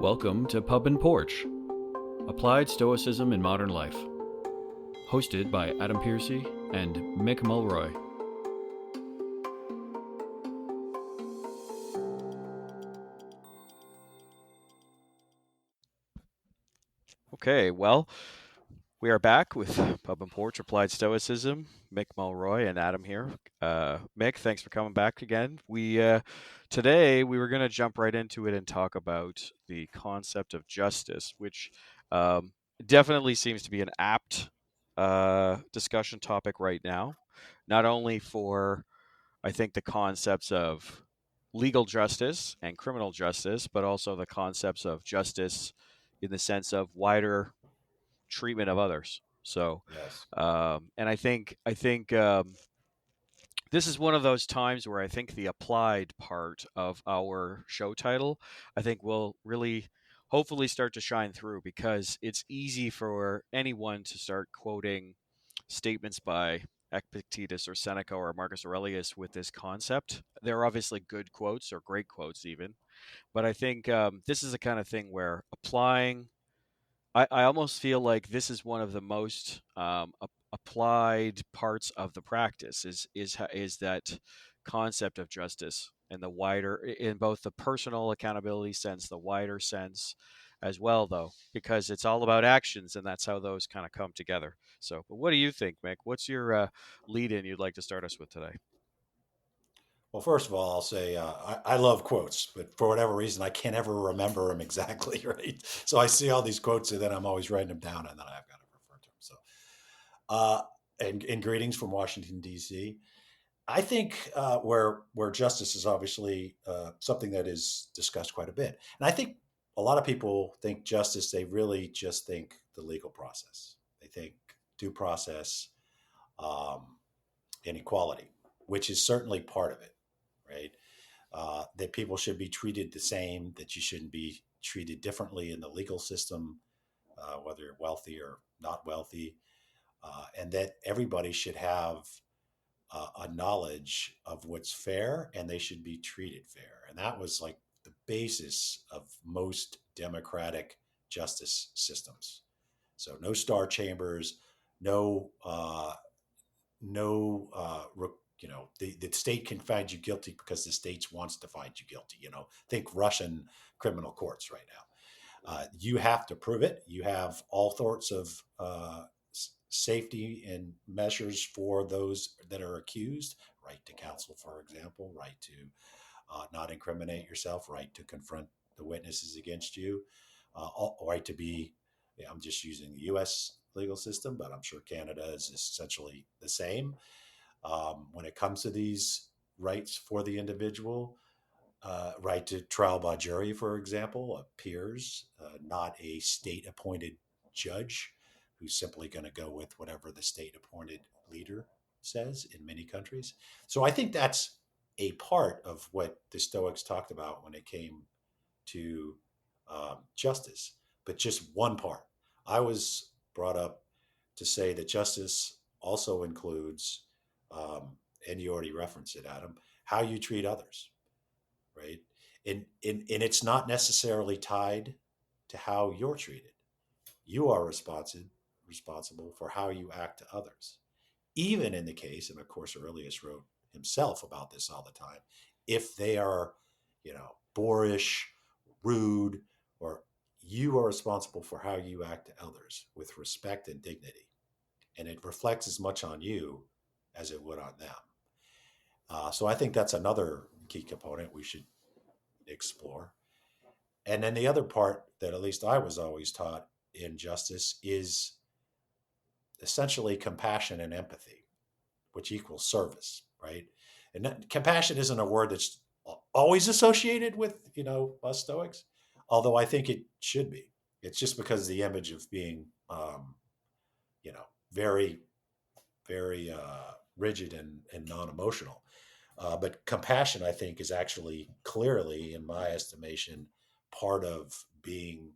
Welcome to Pub and Porch, Applied Stoicism in Modern Life, hosted by Adam Piercy and Mick Mulroy. Okay, well, we are back with Pub and Porch Applied Stoicism. Mick Mulroy and Adam here. Mick, thanks for coming back again. Today we were going to jump right into it and talk about the concept of justice, which um, definitely seems to be an apt discussion topic right now. Not only for, I think, the concepts of legal justice and criminal justice, but also the concepts of justice in the sense of wider treatment of others. So, Yes. and I think this is one of those times where I think the applied part of our show title, I think, will really hopefully start to shine through, because it's easy for anyone to start quoting statements by Epictetus or Seneca or Marcus Aurelius with this concept. They're obviously good quotes or great quotes even, but I think this is the kind of thing where applying I almost feel like this is one of the most applied parts of the practice is that concept of justice and the wider, in both the personal accountability sense, the wider sense as well, though, because it's all about actions, and that's how those kind of come together. So, but what do you think, Mick? What's your lead in you'd like to start us with today? Well, first of all, I'll say I love quotes, but for whatever reason, I can't ever remember them exactly, right? So I see all these quotes, and then I'm always writing them down, and then I've got to refer to them. So, uh, and greetings from Washington D.C. I think where justice is obviously something that is discussed quite a bit, and I think a lot of people think justice. They really just think the legal process. They think due process, um, and equality, which is certainly part of it, right? That people should be treated the same, that you shouldn't be treated differently in the legal system, whether you're wealthy or not wealthy, and that everybody should have a knowledge of what's fair and they should be treated fair. And that was like the basis of most democratic justice systems. So no star chambers, no no the state can find you guilty because the state wants to find you guilty. Think Russian criminal courts right now. You have to prove it. You have all sorts of safety and measures for those that are accused: right to counsel, for example, right to not incriminate yourself, right to confront the witnesses against you, right to be, I'm just using the US legal system, but I'm sure Canada is essentially the same. When it comes to these rights for the individual, right to trial by jury, for example, peers, not a state appointed judge who's simply going to go with whatever the state appointed leader says in many countries. So I think that's a part of what the Stoics talked about when it came to justice, but just one part. I was brought up to say that justice also includes, and you already referenced it, Adam, how you treat others, right? And it's not necessarily tied to how you're treated. You are responsible for how you act to others. Even in the case, and of course Aurelius wrote himself about this all the time, if they are, boorish, rude, or you are responsible for how you act to others with respect and dignity. And it reflects as much on you as it would on them. So I think that's another key component we should explore. And then the other part that at least I was always taught in justice is essentially compassion and empathy, which equals service, right? And compassion isn't a word that's always associated with, us Stoics, although I think it should be. It's just because of the image of being, very, very rigid and non-emotional. But compassion, I think, is actually clearly, in my estimation, part of being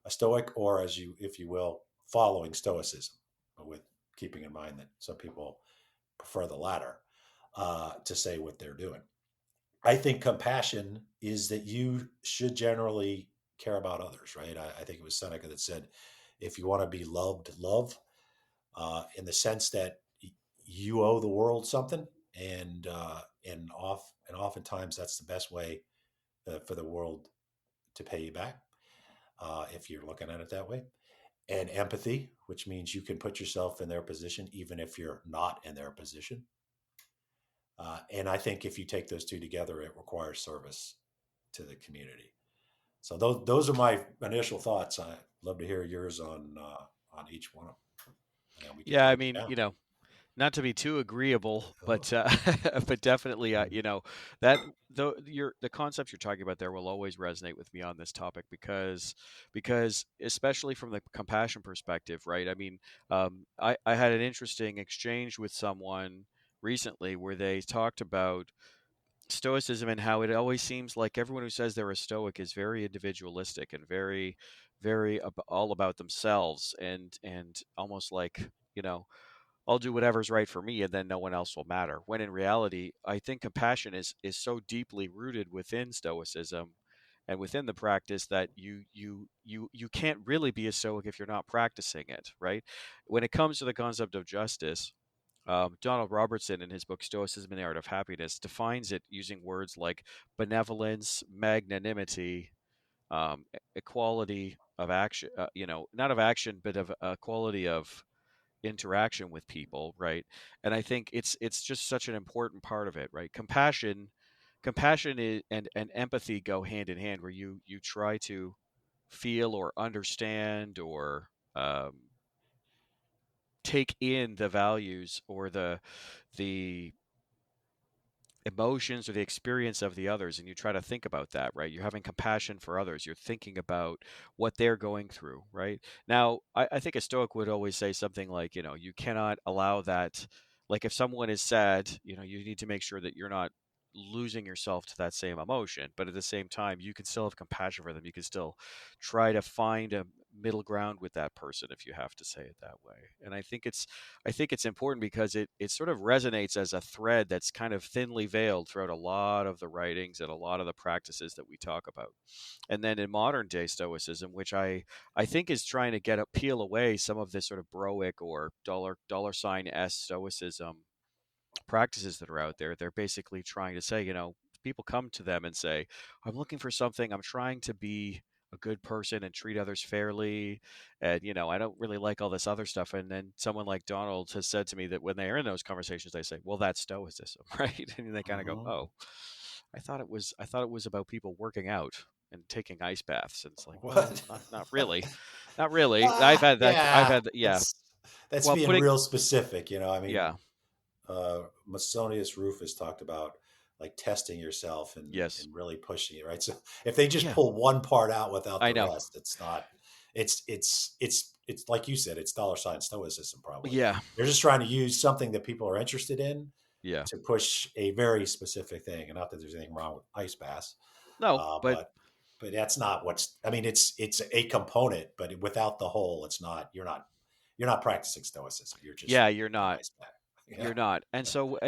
a Stoic, or as you, if you will, following Stoicism, but with keeping in mind that some people prefer the latter to say what they're doing. I think compassion is that you should generally care about others, right? I think it was Seneca that said, if you want to be loved, love, in the sense that you owe the world something, and oftentimes that's the best way for the world to pay you back, if you're looking at it that way. And empathy, which means you can put yourself in their position, even if you're not in their position. And I think if you take those two together, it requires service to the community. So those are my initial thoughts. I'd love to hear yours on each one of them, and then we can Yeah, I break it mean, down. not to be too agreeable, Oh. but but definitely, that the concepts you're talking about there will always resonate with me on this topic because especially from the compassion perspective, right? I mean, I had an interesting exchange with someone recently where they talked about Stoicism and how it always seems like everyone who says they're a Stoic is very individualistic and very all about themselves and almost like, I'll do whatever's right for me and then no one else will matter. When in reality, I think compassion is so deeply rooted within Stoicism and within the practice that you can't really be a Stoic if you're not practicing it, right? When it comes to the concept of justice, Donald Robertson, in his book Stoicism and the Art of Happiness, defines it using words like benevolence, magnanimity, equality of action, not of action, but of quality of interaction with people, right? And I think it's just such an important part of it, right? Compassion and empathy go hand in hand, where you try to feel or understand or take in the values or the emotions or the experience of the others, and you try to think about that, right? You're having compassion for others, you're thinking about what they're going through, right? Now I think a Stoic would always say something like, you cannot allow that, like if someone is sad, you need to make sure that you're not losing yourself to that same emotion, but at the same time you can still have compassion for them, you can still try to find a middle ground with that person, if you have to say it that way. And I think it's important because it sort of resonates as a thread that's kind of thinly veiled throughout a lot of the writings and a lot of the practices that we talk about. And then in modern day Stoicism, which I think is trying to peel away some of this sort of broic or dollar sign s Stoicism practices that are out there. They're basically trying to say, people come to them and say, I'm looking for something, I'm trying to be a good person and treat others fairly, and I don't really like all this other stuff. And then someone like Donald has said to me that when they're in those conversations they say, well, that's Stoicism. Right? And they kind of go, Mhm. oh, I thought it was about people working out and taking ice baths. And it's like, well, What? not really. Not really. I've had yeah. That's Well, being putting real specific. I mean, yeah. Masonius Rufus talked about like testing yourself Yes. and really pushing it, right? So if they just Yeah, pull one part out without I the know. rest, it's not. It's like you said, it's dollar sign stoicism. Probably Yeah. they're just trying to use something that people are interested in Yeah. to push a very specific thing. And not that there's anything wrong with ice baths, No, uh, but but but that's not what's. I mean, it's a component, but without the whole, it's not. You're not practicing stoicism. You're just yeah, you're an not. ice bath. Yeah. You're not. And so,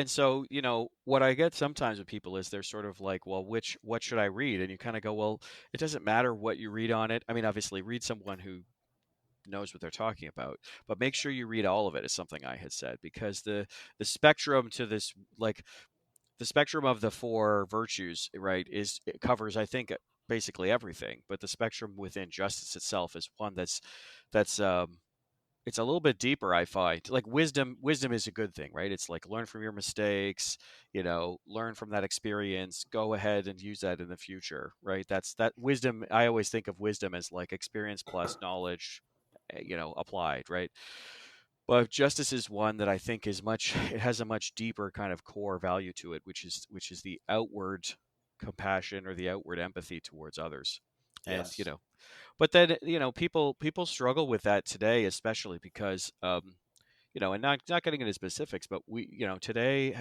what I get sometimes with people is they're sort of like, well, what should I read? And you kind of go, well, it doesn't matter what you read on it. I mean, obviously read someone who knows what they're talking about, but make sure you read all of it, is something I had said, because the spectrum to this, like the spectrum of the four virtues, right, it covers, I think, basically everything, but the spectrum within justice itself is one that's it's a little bit deeper, I find. Like wisdom is a good thing, right? It's like learn from your mistakes, learn from that experience, go ahead and use that in the future, right? That's that wisdom. I always think of wisdom as like experience plus knowledge, applied, right? But justice is one that I think it has a much deeper kind of core value to it, which is the outward compassion or the outward empathy towards others. And Yes. but then people struggle with that today, especially because and not getting into specifics, but today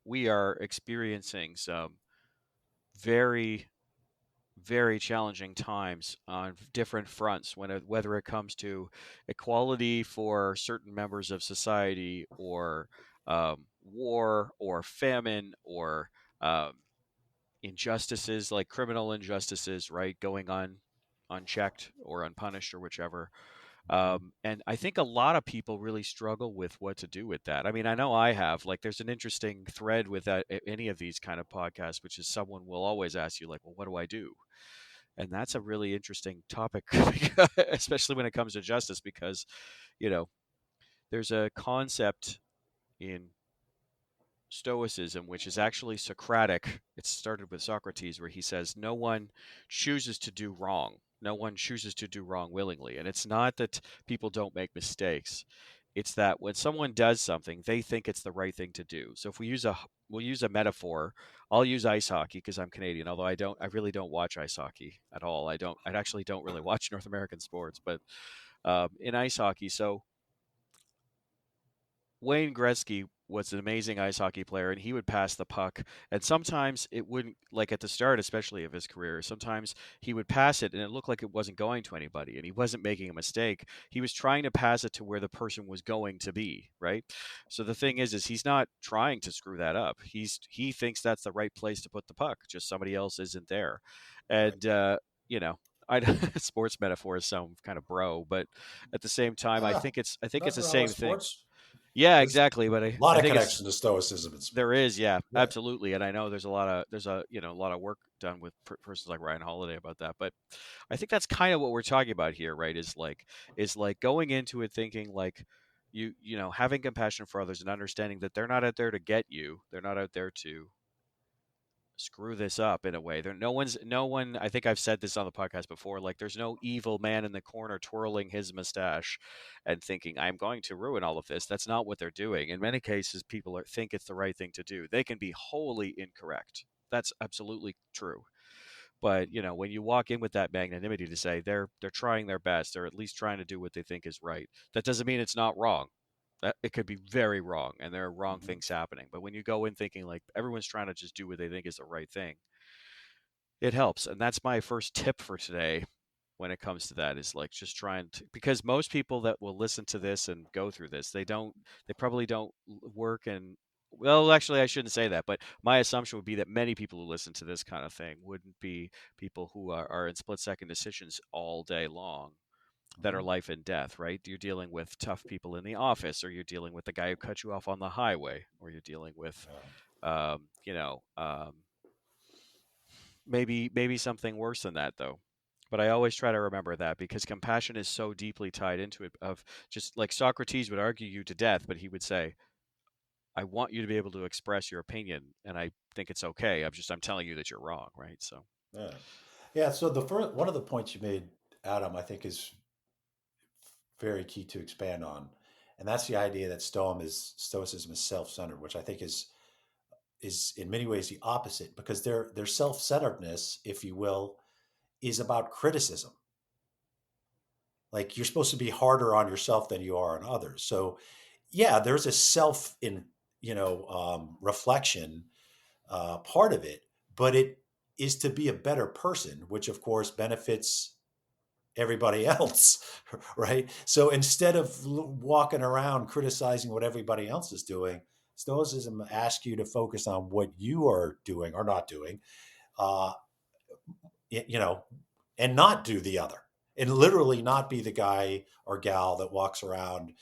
we are experiencing some very very challenging times on different fronts, whether it comes to equality for certain members of society, or war or famine, or um, injustices like criminal injustices, right, going on unchecked or unpunished or whichever. And I think a lot of people really struggle with what to do with that. I mean, I know I have. Like, there's an interesting thread with any of these kind of podcasts, which is someone will always ask you, like, well, what do I do? And that's a really interesting topic, especially when it comes to justice, because, you know, there's a concept in Stoicism, which is actually Socratic. It started with Socrates, where he says, no one chooses to do wrong. No one chooses to do wrong willingly. And it's not that people don't make mistakes. It's that when someone does something, they think it's the right thing to do. So if we'll use a metaphor. I'll use ice hockey because I'm Canadian, although I really don't watch ice hockey at all. I actually don't really watch North American sports, but in ice hockey, so Wayne Gretzky was an amazing ice hockey player, and he would pass the puck. And sometimes it wouldn't, like at the start, especially of his career, sometimes he would pass it and it looked like it wasn't going to anybody, and he wasn't making a mistake. He was trying to pass it to where the person was going to be, right? So the thing is he's not trying to screw that up. He thinks that's the right place to put the puck, just somebody else isn't there. And, you know, I sports metaphors sound kind of bro, but at the same time, I think it's Nothing the wrong same with thing. sports. Yeah, There's exactly. But a I lot of think it's connection to stoicism in there sports. is, yeah, Yeah. absolutely. And I know there's a a lot of work done with persons like Ryan Holiday about that. But I think that's kind of what we're talking about here, right? Is like going into it thinking like you know having compassion for others and understanding that they're not out there to get you. They're not out there to screw this up in a way. No one I think I've said this on the podcast before, like there's no evil man in the corner twirling his mustache and thinking I'm going to ruin all of this. That's not what they're doing. In many cases think it's the right thing to do. They can be wholly incorrect. That's absolutely true. But, you know, when you walk in with that magnanimity to say they're trying their best, or at least trying to do what they think is right, that doesn't mean it's not wrong. That it could be very wrong and there are wrong Mhm. things happening. But when you go in thinking like everyone's trying to just do what they think is the right thing, it helps. And that's my first tip for today when it comes to that is like just trying to, because most people that will listen to this and go through this, they probably don't work and, well, actually, I shouldn't say that, but my assumption would be that many people who listen to this kind of thing wouldn't be people who are in split second decisions all day long that are Mhm. life and death, right? You're dealing with tough people in the office, or you're dealing with the guy who cut you off on the highway, or you're dealing with, you know, maybe something worse than that, though. But I always try to remember that because compassion is so deeply tied into it. Of just like Socrates would argue you to death, but he would say, "I want you to be able to express your opinion, and I think it's okay. I'm telling you that you're wrong, right?" So Yeah. Yeah. So the first one of the points you made, Adam, I think is very key to expand on, and that's the idea that stoicism is self-centered, which I think is in many ways the opposite because their self-centeredness, if you will, is about criticism. Like you're supposed to be harder on yourself than you are on others. So yeah, there's a self in reflection part of it, but it is to be a better person, which of course benefits everybody else, right? So instead of walking around criticizing what everybody else is doing, Stoicism asks you to focus on what you are doing or not doing, uh, you know, and not do the other, and literally not be the guy or gal that walks around,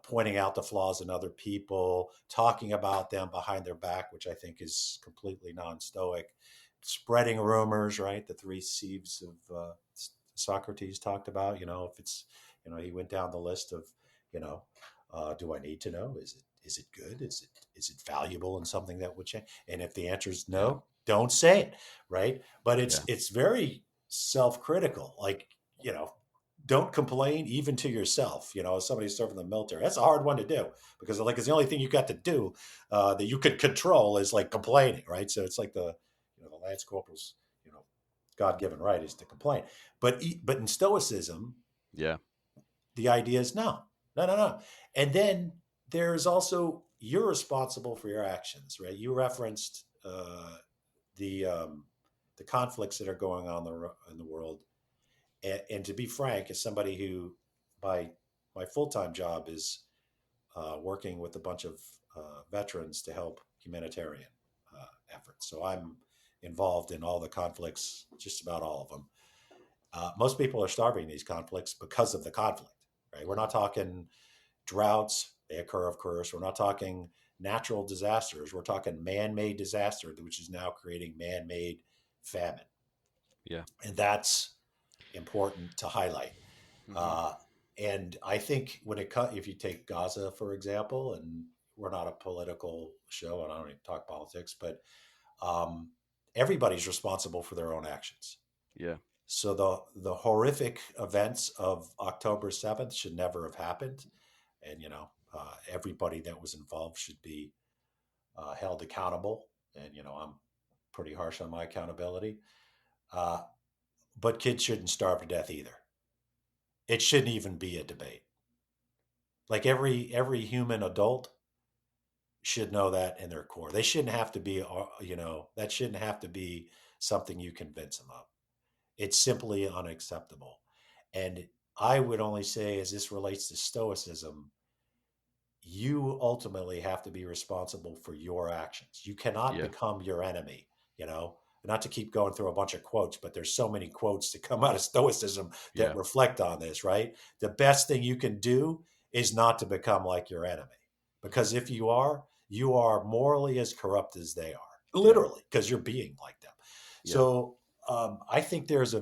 pointing out the flaws in other people, talking about them behind their back, which I think is completely non-stoic, spreading rumors, right? The three sieves of Socrates talked about, if it's, he went down the list of, you know, do I need to know? Is it good? Is it valuable and something that would change? And if the answer is yeah, no, don't say it, right? But yeah, it's very self-critical. Like, don't complain even to yourself. As somebody serving in the military, that's a hard one to do because like it's the only thing you got to do that you could control is like complaining, right? So it's like the lance corporal's God-given right is to complain. But in Stoicism, yeah, the idea is no, no, no, no. And then there's also you're responsible for your actions, right? You referenced the conflicts that are going on in the world, and to be frank, as somebody who my full time job is working with a bunch of veterans to help humanitarian efforts, so I'm involved in all the conflicts, just about all of them. Most people are starving in these conflicts because of the conflict, right? We're not talking droughts, they occur, of course. We're not talking natural disasters. We're talking man-made disaster, which is now creating man-made famine. Yeah. And that's important to highlight. Mm-hmm. Uh, and I think if you take Gaza, for example, and we're not a political show, and I don't even talk politics, but um, everybody's responsible for their own actions. Yeah. So the horrific events of October 7th should never have happened, and everybody that was involved should be held accountable. And I'm pretty harsh on my accountability, uh, but kids shouldn't starve to death either. It shouldn't even be a debate. Like every human adult should know that in their core. They shouldn't have to be, that shouldn't have to be something you convince them of. It's simply unacceptable. And I would only say, as this relates to Stoicism, you ultimately have to be responsible for your actions. You cannot Yeah. become your enemy, not to keep going through a bunch of quotes, but there's so many quotes to come out of Stoicism that Yeah. reflect on this, right? The best thing you can do is not to become like your enemy. Because if you are morally as corrupt as they are, literally, because you're being like them. Yeah. So I think there's a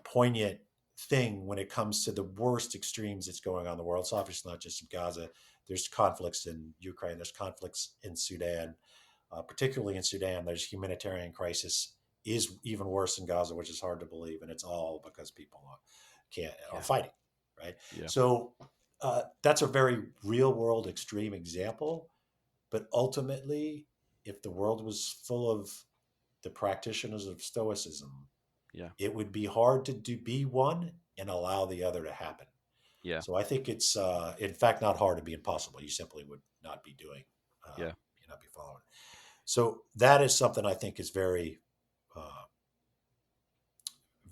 poignant thing when it comes to the worst extremes that's going on in the world. It's obviously not just in Gaza. There's conflicts in Ukraine. There's conflicts in Sudan, particularly in Sudan. There's humanitarian crisis is even worse in Gaza, which is hard to believe, and it's all because people are fighting, right? Yeah. So that's a very real world extreme example. But ultimately, if the world was full of the practitioners of Stoicism, Yeah. it would be hard to be one and allow the other to happen. Yeah. So I think it's, in fact, not hard to be impossible. You simply would not be doing, Yeah. you not be following. So that is something I think is very, uh,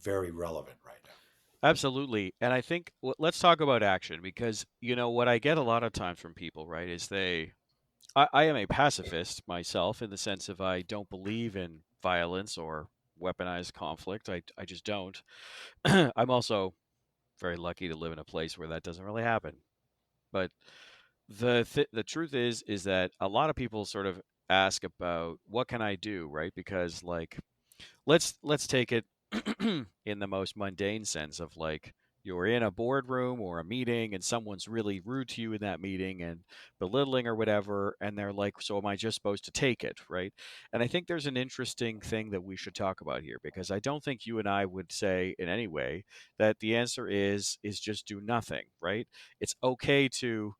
very relevant right now. Absolutely. And I think let's talk about action because, what I get a lot of times from people, right, is I am a pacifist myself in the sense of I don't believe in violence or weaponized conflict. I just don't. I'm also very lucky to live in a place where that doesn't really happen. But the truth is that a lot of people sort of ask about what can I do, right? Because like let's take it in the most mundane sense of like you're in a boardroom or a meeting and someone's really rude to you in that meeting and belittling or whatever and they're like, so am I just supposed to take it, right? And I think there's an interesting thing that we should talk about here because I don't think you and I would say in any way that the answer is just do nothing, right? it's okay to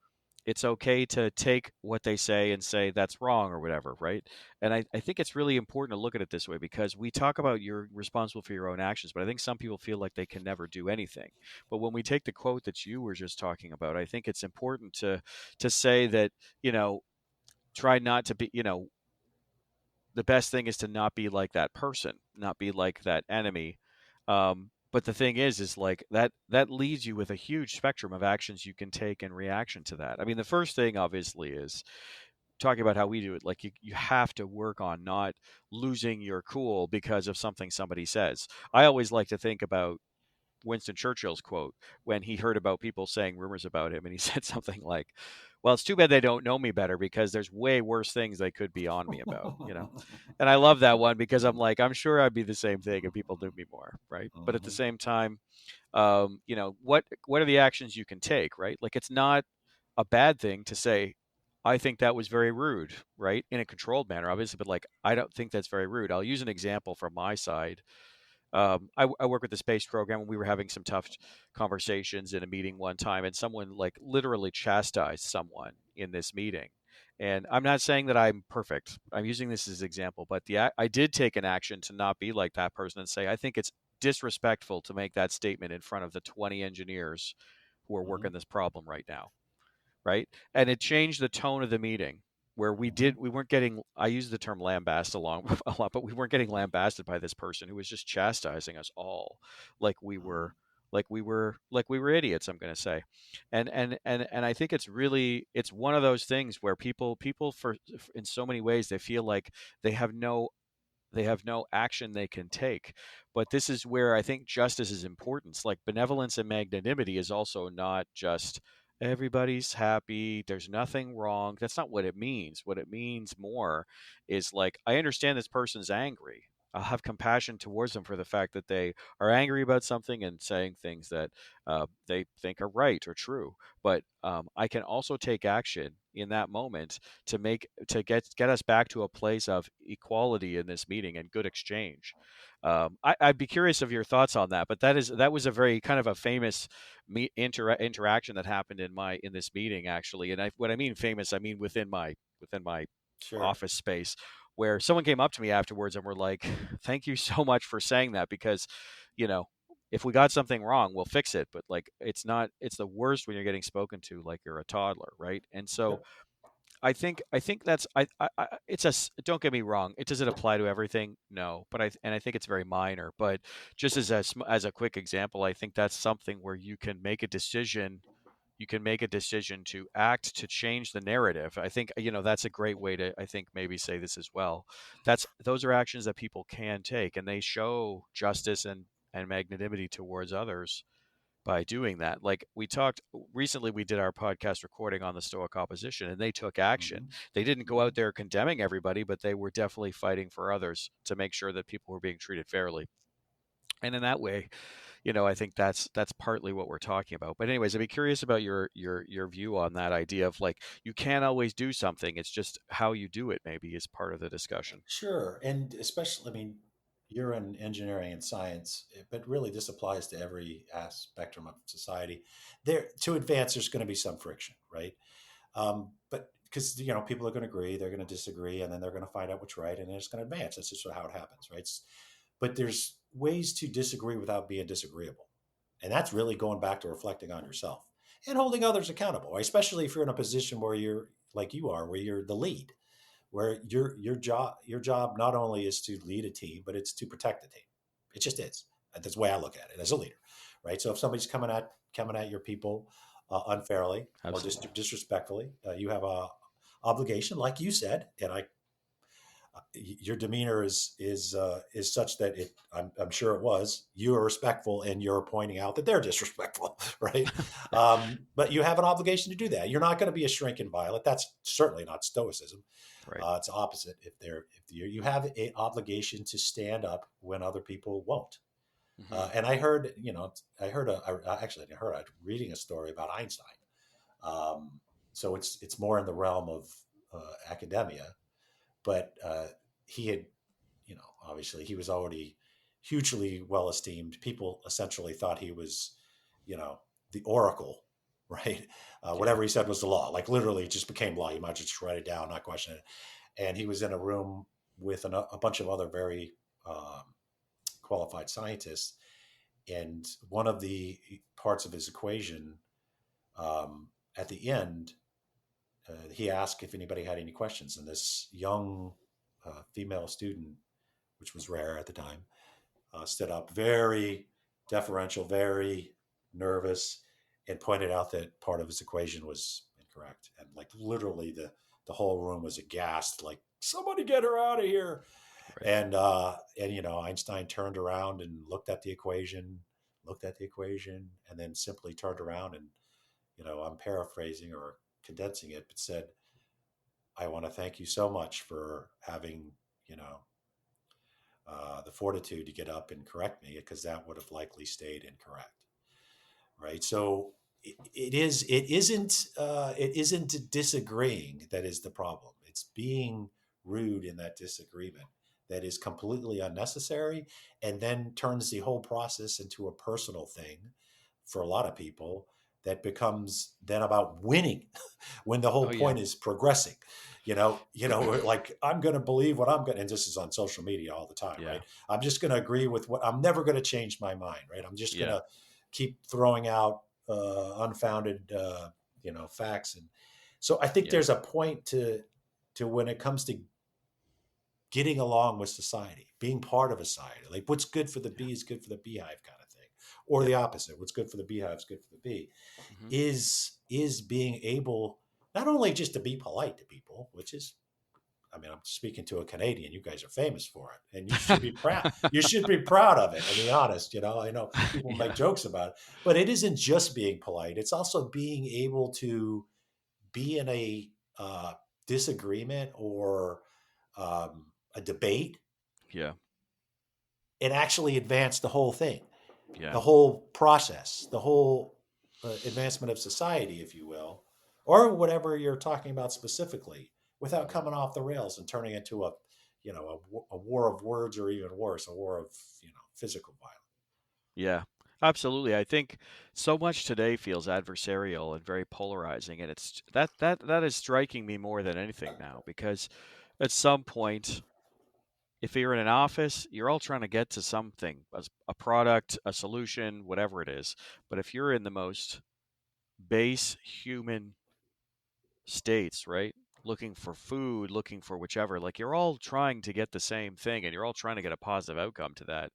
it's okay to take what they say and say that's wrong or whatever, right? And I think it's really important to look at it this way because we talk about you're responsible for your own actions, but I think some people feel like they can never do anything. But when we take the quote that you were just talking about, I think it's important to say that, try not to be, the best thing is to not be like that person, not be like that enemy. But the thing is like that leaves you with a huge spectrum of actions you can take in reaction to that. I mean, the first thing obviously is talking about how we do it, like you have to work on not losing your cool because of something somebody says. I always like to think about Winston Churchill's quote when he heard about people saying rumors about him, and he said something like, well, it's too bad they don't know me better because there's way worse things they could be on me about. And I love that one because I'm like, I'm sure I'd be the same thing if people knew me more, right? But at the same time, what are the actions you can take, right? Like it's not a bad thing to say, I think that was very rude, right? In a controlled manner, obviously, but like, I don't think that's very rude. I'll use an example from my side. I work with the space program, and we were having some tough conversations in a meeting one time, and someone like literally chastised someone in this meeting. And I'm not saying that I'm perfect. I'm using this as an example, but I did take an action to not be like that person and say, I think it's disrespectful to make that statement in front of the 20 engineers who are Mm-hmm. working this problem right now, right? And it changed the tone of the meeting where Mm-hmm. we weren't getting, I use the term lambast along a lot, but we weren't getting lambasted by this person who was just chastising us all like we Mm-hmm. were like we were idiots, I'm going to say. And I think it's one of those things where people for in so many ways they feel like they have no they have no action they can take. But this is where I think justice is important. Like benevolence and magnanimity is also not just everybody's happy, there's nothing wrong. That's not what it means. What it means more is like, I understand this person's angry. I'll have compassion towards them for the fact that they are angry about something and saying things that they think are right or true. But I can also take action in that moment to get us back to a place of equality in this meeting and good exchange. I'd be curious of your thoughts on that, but that was a very kind of a famous interaction that happened in this meeting actually. And when I mean famous, I mean within my Sure. office space, where someone came up to me afterwards and were like, "Thank you so much for saying that because, you know." If we got something wrong, we'll fix it. But like, it's the worst when you're getting spoken to like you're a toddler, right? And so Yep. I think that's it's don't get me wrong. It doesn't apply to everything, no. But I think it's very minor. But just as a quick example, I think that's something where you can make a decision. You can make a decision to act to change the narrative. I think that's a great way to I think maybe say this as well. Those are actions that people can take, and they show justice and magnanimity towards others by doing that. Like we talked recently, we did our podcast recording on the Stoic opposition, and they took action. Hmm. They didn't go Hmm. out there condemning everybody, but they were definitely fighting for others to make sure that people were being treated fairly. And in that way, I think that's partly what we're talking about. But anyways, I'd be curious about your view on that idea of like you can't always do something. It's just how you do it maybe is part of the discussion. Sure. And especially, I mean, you're in engineering and science, but really this applies to every spectrum of society. There, to advance, there's going to be some friction, right? But because people are going to agree, they're going to disagree, and then they're going to find out what's right, and then it's going to advance. That's just how it happens, right? But there's ways to disagree without being disagreeable, and that's really going back to reflecting on yourself and holding others accountable, especially if you're in a position where you're like you are, where you're the lead, where your job not only is to lead a team, but it's to protect the team. It just is. That's the way I look at it as a leader, right? So if somebody's coming at your people unfairly or Absolutely. disrespectfully, you have a obligation, like you said, and your demeanor is such that I'm sure it was you are respectful and you're pointing out that they're disrespectful, right? But you have an obligation to do that. You're not going to be a shrink and violet. That's certainly not stoicism. Right. It's opposite. If you have an obligation to stand up when other people won't. Hmm. And I heard, I reading a story about Einstein. Um, so it's more in the realm of academia, but he had, obviously he was already hugely well esteemed. People essentially thought he was, you know, the oracle, right? Yeah. Whatever he said was the law. Like literally, it just became law. You might just write it down, not question it. And he was in a room with a bunch of other very um, qualified scientists, and one of the parts of his equation at the end, he asked if anybody had any questions, and this young female student, which was rare at the time, stood up, very deferential, very nervous, and pointed out that part of his equation was incorrect. And like literally, the whole room was aghast, like somebody get her out of here. Right. And Einstein turned around and looked at the equation, and then simply turned around and I'm paraphrasing or condensing it, but said, "I want to thank you so much for having you know the fortitude to get up and correct me, because that would have likely stayed incorrect." Right. So it isn't disagreeing that is the problem. It's being rude in that disagreement that is completely unnecessary, and then turns the whole process into a personal thing for a lot of people that becomes then about winning when the whole Oh yeah. point is progressing. Like I'm going to believe what I'm going to, and this is on social media all the time, Yeah. right? I'm just going to agree with what I'm never going to change my mind, right? I'm just going Yeah. to keep throwing out unfounded, facts. And so I think Yeah. there's a point to when it comes to getting along with society, being part of a society. Like what's good for the Yeah. bee is good for the beehive kind of thing, or Yep. the opposite. What's good for the beehive is good for the bee. Hmm. Is being able not only just to be polite to people, which is I mean, I'm speaking to a Canadian. You guys are famous for it, and you should be proud. You should be proud of it. I mean, honest, I know people make Yeah. jokes about it, but it isn't just being polite. It's also being able to be in a disagreement or a debate Yeah. and actually advance the whole thing, Yeah. the whole process, the whole advancement of society, if you will, or whatever you're talking about specifically, without Mhm. coming off the rails and turning into a war of words, or even worse, a war of physical violence. Yeah. Absolutely. I think so much today feels adversarial and very polarizing, and it's that is striking me more than anything now because at some point, if you're in an office, you're all trying to get to something, a product, a solution, whatever it is. But if you're in the most base human states, right? Looking for food, looking for whichever, like you're all trying to get the same thing and you're all trying to get a positive outcome to that.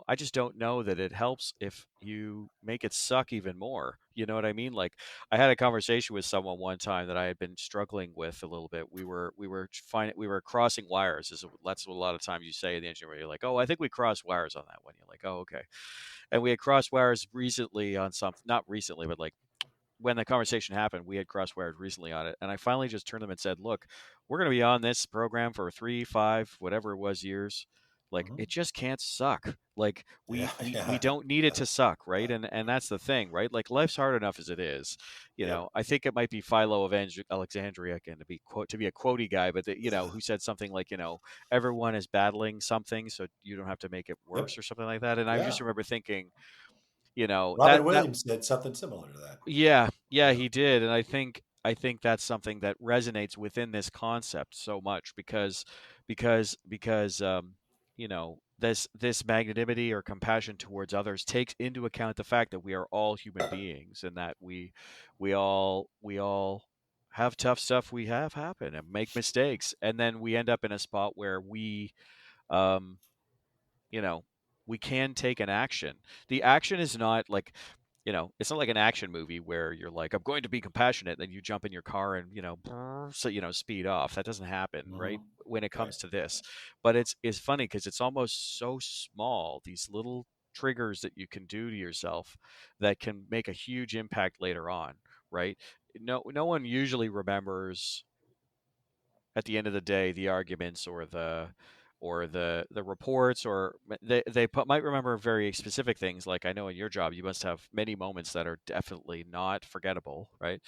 I just don't know that it helps if you make it suck even more. You know what I mean? Like I had a conversation with someone one time that I had been struggling with a little bit. We were crossing wires. That's what a lot of times you say in the engineering. You're like, "Oh, I think we crossed wires on that one." You're like, "Oh, okay." And we had crossed wires recently on some, not recently, but like when the conversation happened, we had crosswired recently on it, and I finally just turned them and said, "Look, we're going to be on this program for 3, 5, whatever it was years. Like, Mm-hmm. it just can't suck. Like, Yeah, we yeah, don't need it to suck, right? And that's the thing, right? Like, life's hard enough as it is. yep, I think it might be Philo of Alexandria again to be a quotey guy, but who said something like, everyone is battling something, so you don't have to make it yep, worse or something like that. And I just yeah. remember thinking, Robin Williams said something similar to that. yeah, yeah, Yeah. he did, and I think that's something that resonates within this concept so much because this magnanimity or compassion towards others takes into account the fact that we are all human beings and that we all have tough stuff we have happen and make mistakes, and then we end up in a spot where um you know, we can take an action. The action is not like, it's not like an action movie where you're like, I'm going to be compassionate, then you jump in your car and, so, speed off. That doesn't happen, right? Mm-hmm. When it Right. comes to this. But it's funny because it's almost so small, these little triggers that you can do to yourself that can make a huge impact later on, right? No one usually remembers at the end of the day the arguments or the reports, or might remember very specific things. Like I know in your job you must have many moments that are definitely not forgettable, right?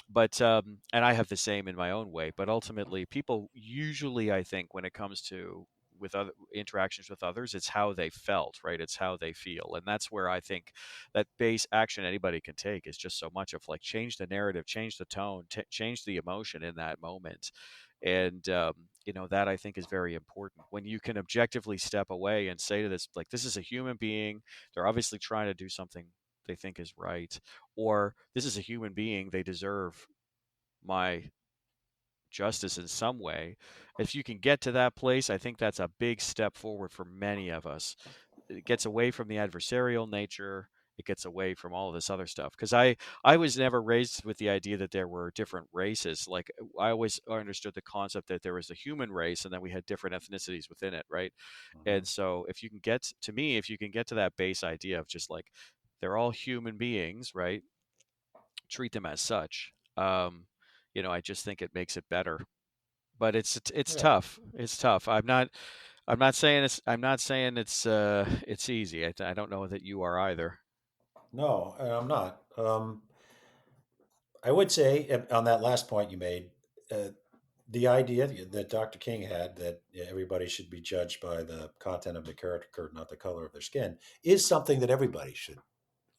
But and I have the same in my own way, but ultimately people usually, I think, when it comes to with other interactions with others, it's how they felt, right? It's how they feel, and that's where I think that base action anybody can take is just so much of like change the narrative, change the tone, change the emotion in that moment. And that I think is very important when you can objectively step away and say to this, like, this is a human being, they're obviously trying to do something they think is right, or this is a human being, they deserve my justice in some way. If you can get to that place, I think that's a big step forward for many of us. It gets away from the adversarial nature. It gets away from all of this other stuff. Because I was never raised with the idea that there were different races. Like I always understood the concept that there was the human race and then we had different ethnicities within it, right? Mm-hmm. And so if you can get to that base idea of just like they're all human beings, right? Treat them as such. I just think it makes it better. But it's Yeah. tough. It's tough. I'm not saying it's easy. I don't know that you are either. No, I'm not. I would say on that last point you made, uh, the idea that Dr. King had that everybody should be judged by the content of the character, not the color of their skin, is something that everybody should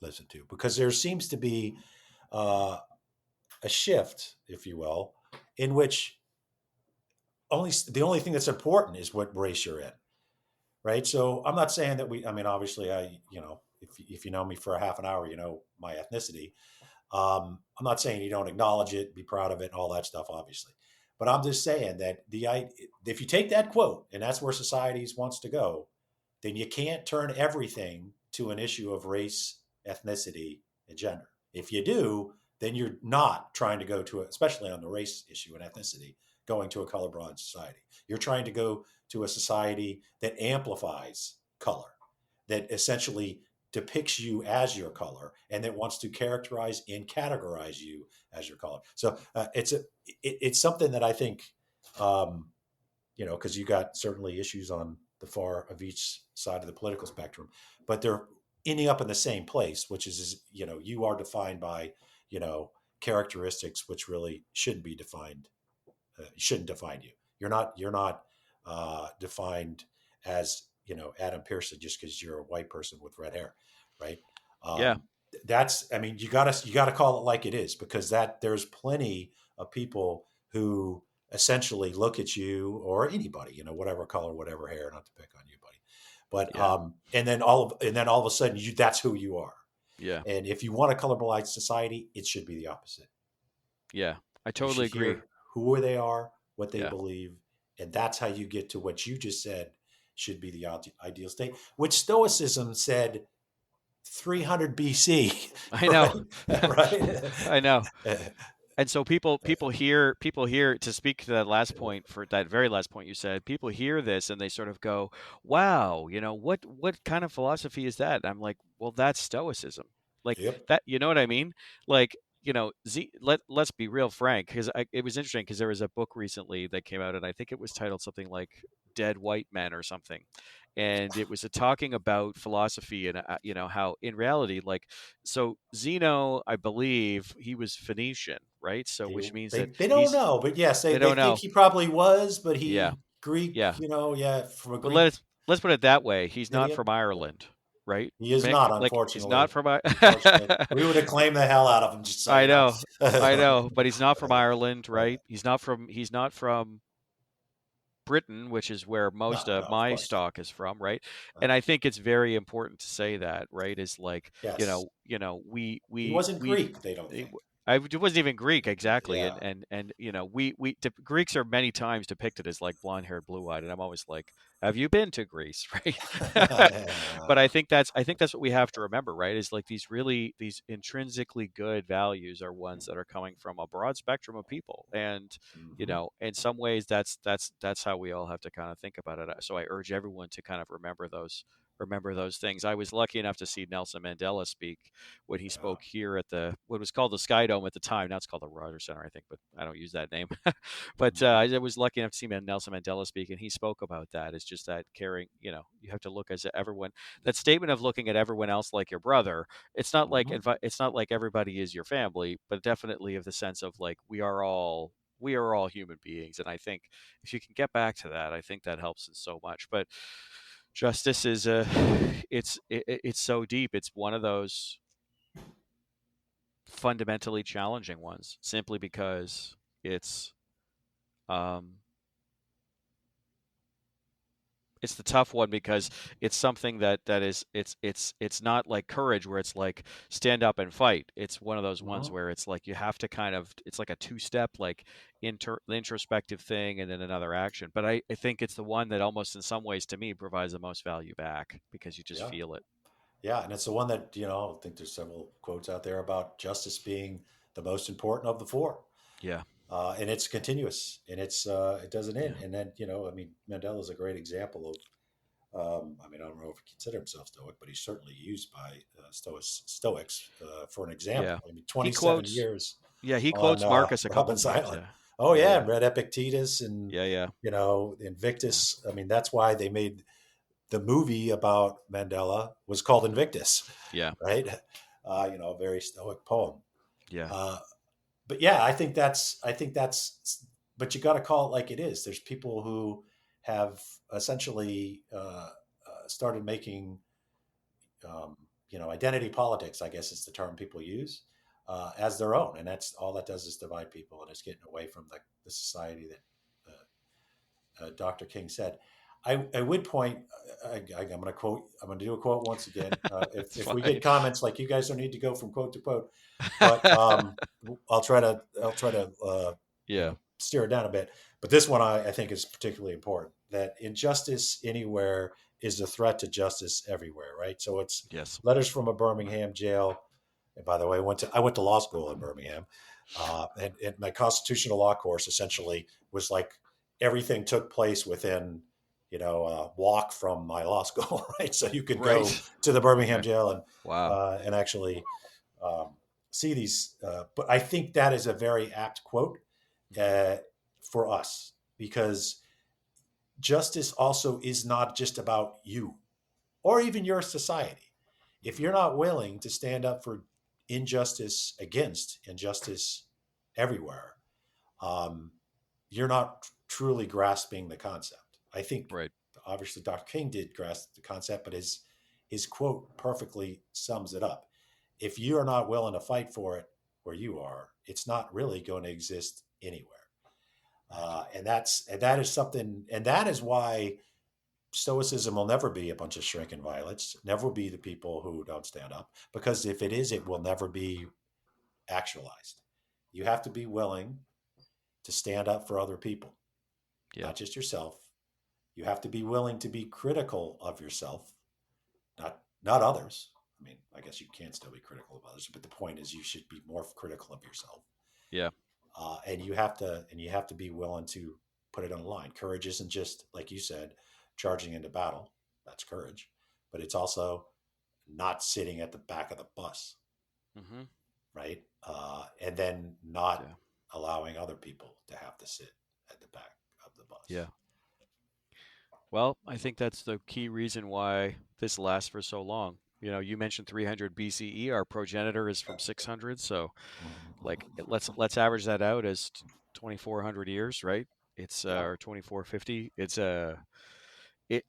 listen to, because there seems to be uh, a shift, if you will, in which the only thing that's important is what race you're in, right? So I'm not saying that I mean, obviously, if you know me for a half an hour, you know my ethnicity. I'm not saying you don't acknowledge it, be proud of it, and all that stuff, obviously. But I'm just saying that if you take that quote and that's where society wants to go, then you can't turn everything to an issue of race, ethnicity, and gender. If you do, then you're not trying to go to it, especially on the race issue and ethnicity. going to a colorblind society. You're trying to go to a society that amplifies color, that essentially depicts you as your color, and that wants to characterize and categorize you as your color. So it's something that I think, because you got certainly issues on the far of each side of the political spectrum, but they're ending up in the same place, which is you are defined by characteristics which really shouldn't be defined, shouldn't define you. You're not defined as Adam Pearson just because you're a white person with red hair, right? Yeah. That's, I mean, you gotta call it like it is, because there's plenty of people who essentially look at you or anybody, whatever color, whatever hair, not to pick on you, buddy, but Yeah. and then all of a sudden that's who you are. Yeah. And if you want a colorblind society, it should be the opposite. Yeah. I You totally should agree. hear who they are, what they Yeah. believe, and that's how you get to what you just said should be the ideal state, which Stoicism said 300 BC. I know. Right? I know. And so people hear, to speak to that last point, for that very last point you said, people hear this and they sort of go, wow, what kind of philosophy is that? I'm like, well, that's Stoicism. Like Yep. that, you know what I mean? Like, let's be real frank, because it was interesting, because there was a book recently that came out, and I think it was titled something like Dead White Men or something. And it was talking about philosophy and, how in reality, like, so Zeno, I believe he was Phoenician, right? So, which means They, that they don't know, but yes, they they don't think know. he probably was, but Yeah. he Greek, Yeah. from a But Greek let's put it that way. He's not idiom. from Ireland, right? He is Mick, not, like, he's unfortunately. not from Unfortunately, we would have claimed the hell out of him, just so I you know. know. I know, but he's not from Ireland, right? He's not from Britain, which is where No, most no, of of my course not. stock is from, right? And I think it's very important to say that, right? Is like, Yes, he we wasn't Greek. They don't it think. it wasn't even Greek, exactly, Yeah. and Greeks are many times depicted as like blonde-haired, blue-eyed, and I'm always like, have you been to Greece, right? But I think that's what we have to remember, right? Is like these intrinsically good values are ones that are coming from a broad spectrum of people, and Mhm. in some ways that's how we all have to kind of think about it. So I urge everyone to kind of remember those things. I was lucky enough to see Nelson Mandela speak when he Yeah. spoke here at what was called the Sky Dome at the time. Now it's called the Rogers Center, I think, but I don't use that name. But Mhm. I was lucky enough to see Nelson Mandela speak, and he spoke about that. It's just that caring, you have to look as everyone. That statement of looking at everyone else like your brother. Mhm. It's not like everybody is your family, but definitely of the sense of like we are all human beings, and I think if you can get back to that, I think that helps in so much. But justice is it's so deep. It's one of those fundamentally challenging ones, simply because it's um it's the tough one, because it's something that is it's not like courage, where it's like stand up and fight. It's one of those ones Mhm. where it's like you have to kind of, it's like a two-step, like introspective thing, and then another action. But I think it's the one that almost in some ways to me provides the most value back, because you just Yeah. feel it. Yeah, and it's the one that I think there's several quotes out there about justice being the most important of the four, Yeah. and it's continuous, and it doesn't Yeah. end. And then I mean, Mandela is a great example of. I mean, I don't know if he considered himself Stoic, but he's certainly used by Stoics for an example. Yeah. I mean, He 27 quotes years Yeah, he on quotes Marcus a couple Robben's times. Island. Yeah. Oh Yeah, yeah, yeah. and read Epictetus, and Yeah, yeah. Yeah. Invictus. I mean, that's why they made the movie about Mandela was called Invictus, Yeah. right? A very stoic poem. Yeah. Uh, but yeah, but you got to call it like it is. There's people who have essentially started making, identity politics, I guess is the term people use, as their own. And that's all that does is divide people. And it's getting away from the society that Dr. King said. I would point. I'm going to quote. I'm going to do a quote once again. If It's if we fine. get comments like you guys don't need to go from quote to quote, but I'll try to Yeah. steer it down a bit. But this one I think is particularly important. That injustice anywhere is a threat to justice everywhere. Right. So it's Yes. letters from a Birmingham jail. And by the way, I went to law school in Birmingham. And my constitutional law course essentially was like everything took place within, a walk from my law school, right? So you could go Right. to the Birmingham Okay. jail Wow. and actually see these. But I think that is a very apt quote uh, for us, because justice also is not just about you or even your society. If you're not willing to stand up for injustice against injustice everywhere, um, you're not truly grasping the concept. I think Right. obviously Dr. King did grasp the concept, but his quote perfectly sums it up. If you are not willing to fight for it where you are, it's not really going to exist anywhere. And that is something, and that is why Stoicism will never be a bunch of shrinking violets, never be the people who don't stand up, because if it is, it will never be actualized. You have to be willing to stand up for other people, Yeah. not just yourself. You have to be willing to be critical of yourself, not others. I mean, I guess you can still be critical of others, but the point is you should be more critical of yourself. Yeah. And you have to be willing to put it on the line. Courage isn't just, like you said, charging into battle. That's courage, but it's also not sitting at the back of the bus, Mm-hmm. right? And then not Yeah. allowing other people to have to sit at the back of the bus. Yeah. Well, I think that's the key reason why this lasts for so long. You mentioned 300 BCE. Our progenitor is from 600, so like let's average that out as 2,400 years, right? It's Yeah. or 2,450.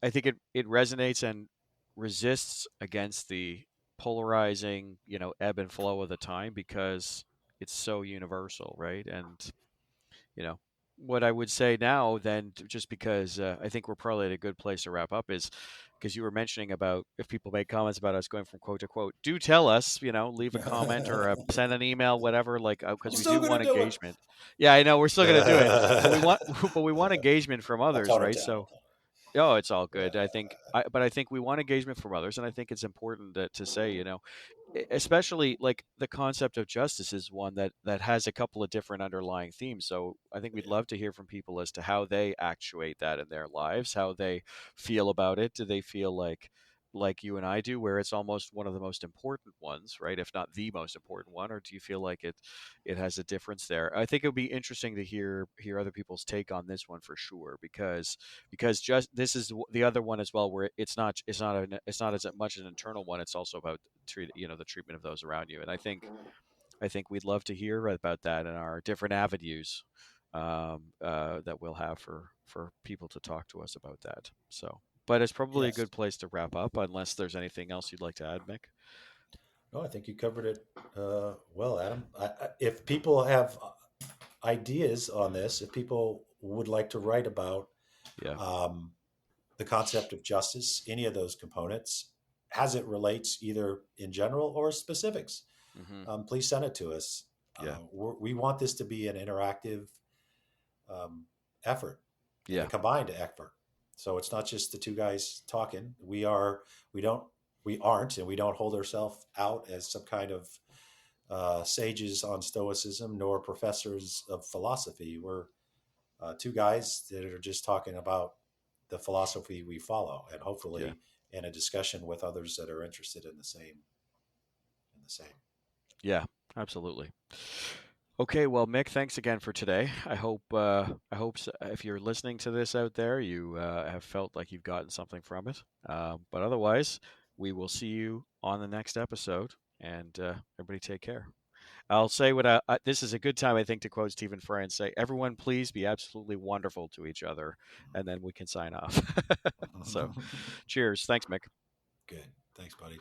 I think it resonates and resists against the polarizing, ebb and flow of the time because it's so universal, right? And you know what I would say now then, just because I think we're probably at a good place to wrap up, is because you were mentioning about if people make comments about us going from quote to quote, do tell us, leave a comment or send an email, whatever, like, I'm because we still do gonna want do it. engagement. Yeah, I know we're still going to do it, but we want but we want engagement from I'll others, tone it right? down. So oh, it's all good. But I think we want engagement from others, and I think it's important to say, especially like the concept of justice is one that has a couple of different underlying themes. So I think we'd love to hear from people as to how they actuate that in their lives, how they feel about it. Do they feel like you and I do, where it's almost one of the most important ones, right? If not the most important one, or do you feel like it has a difference there? I think it would be interesting to hear other people's take on this one for sure, because just this is the other one as well, where it's not as much an internal one. It's also about the treatment of those around you. And I think we'd love to hear about that and our different avenues that we'll have for people to talk to us about that. So, but it's probably a Yes. good place to wrap up, unless there's anything else you'd like to add, Mick. No, I think you covered it well, Adam. If people have ideas on this, if people would like to write about Yeah. um, the concept of justice, any of those components, as it relates either in general or specifics, Hmm. please send it to us. Yeah. We want this to be an interactive um, effort and a Yeah. combined effort. So it's not just the two guys talking. We aren't, and we don't hold ourselves out as some kind of sages on Stoicism nor professors of philosophy. We're two guys that are just talking about the philosophy we follow, and Yeah. hopefully in a discussion with others that are interested in the same. Yeah. Absolutely. Okay, well, Mick, thanks again for today. I hope if you're listening to this out there, you have felt like you've gotten something from it. But otherwise, we will see you on the next episode, and everybody take care. I'll say this is a good time, I think, to quote Stephen Fry and say, "Everyone, please be absolutely wonderful to each other," and then we can sign off. So, cheers. Thanks, Mick. Good. Thanks, buddy.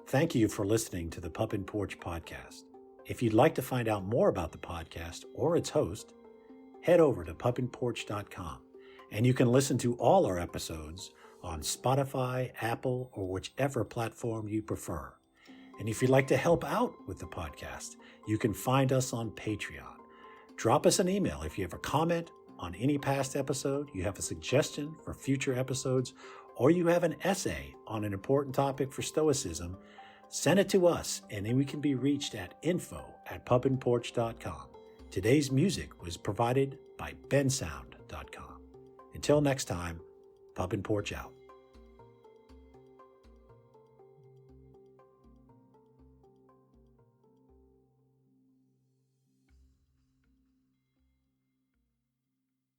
Thank you for listening to the Pup and Porch podcast. If you'd like to find out more about the podcast or its host, head over to pupandporch.com, and you can listen to all our episodes on Spotify, Apple, or whichever platform you prefer. And if you'd like to help out with the podcast, you can find us on Patreon. Drop us an email if you have a comment on any past episode, you have a suggestion for future episodes, or you have an essay on an important topic for Stoicism. send it to us, and then we can be reached at info@pubandporch.com. Today's music was provided by bensound.com. Until next time, Pub and Porch out.